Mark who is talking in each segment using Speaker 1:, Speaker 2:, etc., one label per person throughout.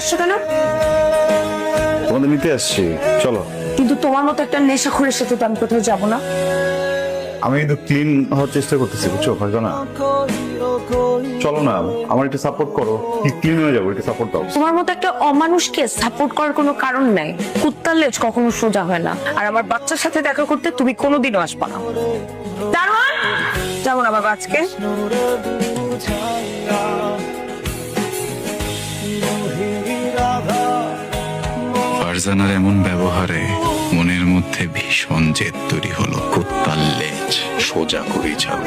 Speaker 1: আসছো কেন?
Speaker 2: তোমাদের নিতে আসছি, চলো।
Speaker 1: কিন্তু তোমার মতো একটা নেশাখোরের সাথে তো আমি কোথাও যাবো না।
Speaker 2: আমি কিন্তু ক্লিন হওয়ার চেষ্টা করতেছি, বুঝছো ফারজানা? চলো না, আমার একটু সাপোর্ট করো, ক্লিন হয়ে যাবো, একটু সাপোর্ট দাও।
Speaker 1: তোমার মতো একটা অমানুষকে সাপোর্ট করার কোনো কারণ নাই। কুত্তার লেজ কখনো সোজা হয় না। আর আমার বাচ্চার সাথে দেখা করতে তুমি কোনোদিনও আসবা না। দারোয়ান, যাবো না বাবা আজকে।
Speaker 3: ফারজানার এমন ব্যবহারে মনের মধ্যে ভীষণ জেদ তৈরি হলো। কুত্তার লেজ সোজা করে যাও।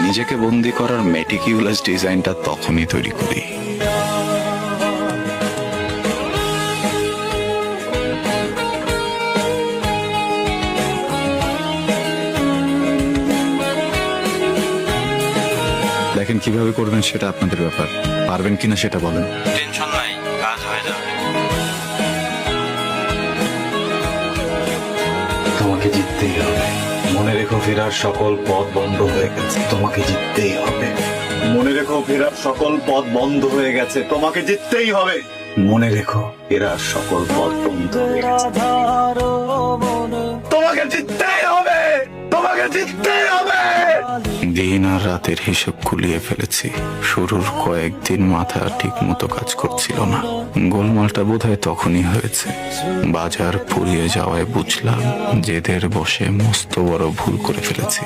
Speaker 3: নিজেকে বন্দি করার মেটিকিউলাস ডিজাইনটা তখনই তৈরি করি। দেখেন কিভাবে করবেন সেটা আপনাদের ব্যাপার, পারবেন কিনা সেটা বলেন।
Speaker 4: টেনশন নাই, কাজ হয়ে যাবে।
Speaker 5: তোমাকে জিততেই হবে। মনে রেখো ফেরার সকল পথ বন্ধ হয়ে গেছে, তোমাকে জিততেই হবে। মনে রেখো ফেরার সকল পথ বন্ধ হয়ে গেছে, তোমাকে জিততেই হবে। মনে রেখো ফেরার সকল পথ বন্ধ হয়ে গেছে, তোমাকে জিততেই হবে, তোমাকে জিততেই হবে।
Speaker 3: দিন আর রাতের হিসেব কুলিয়ে ফেলেছি। শুরুর কয়েকদিন মাথা ঠিক মতো কাজ করছিল না। গোলমালটা বোধহয় তখনই হয়েছে। বাজার পুড়িয়ে যাওয়ায় বুঝলাম জেদের বসে মস্ত বড় ভুল করে ফেলেছি।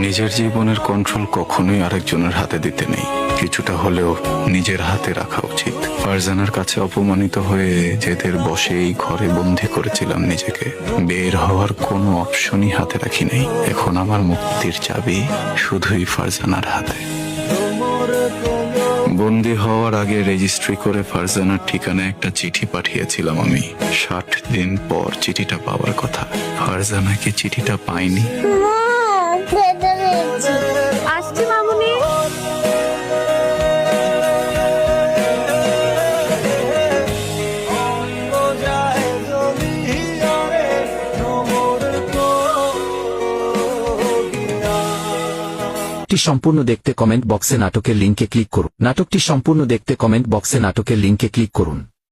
Speaker 3: নিজের জীবনের কন্ট্রোল কখনোই আরেকজনের হাতে দিতে নেই, কিছুটা হলেও নিজের হাতে রাখা উচিত। ফারজানার কাছে অপমানিত হয়ে জেদের বসে এই ঘরে বন্দি করেছিলাম নিজেকে। বের হওয়ার কোনো অপশনই হাতে রাখি নাই। এখন আমার মুক্তির চাবি শুধুই ফারজানার হাতে। বন্দি হওয়ার আগে রেজিস্ট্রি করে ফারজানার ঠিকানায় একটা চিঠি পাঠিয়েছিলাম আমি। 60 দিন পর চিঠিটা পাওয়ার কথা। ফারজানা কি চিঠিটা পাইনি?
Speaker 1: আসছি মামুনি।
Speaker 6: সম্পূর্ণ দেখতে কমেন্ট বক্সে নাটকের লিংকে ক্লিক করুন। নাটকটি সম্পূর্ণ দেখতে কমেন্ট বক্সে নাটকের লিংকে ক্লিক করুন।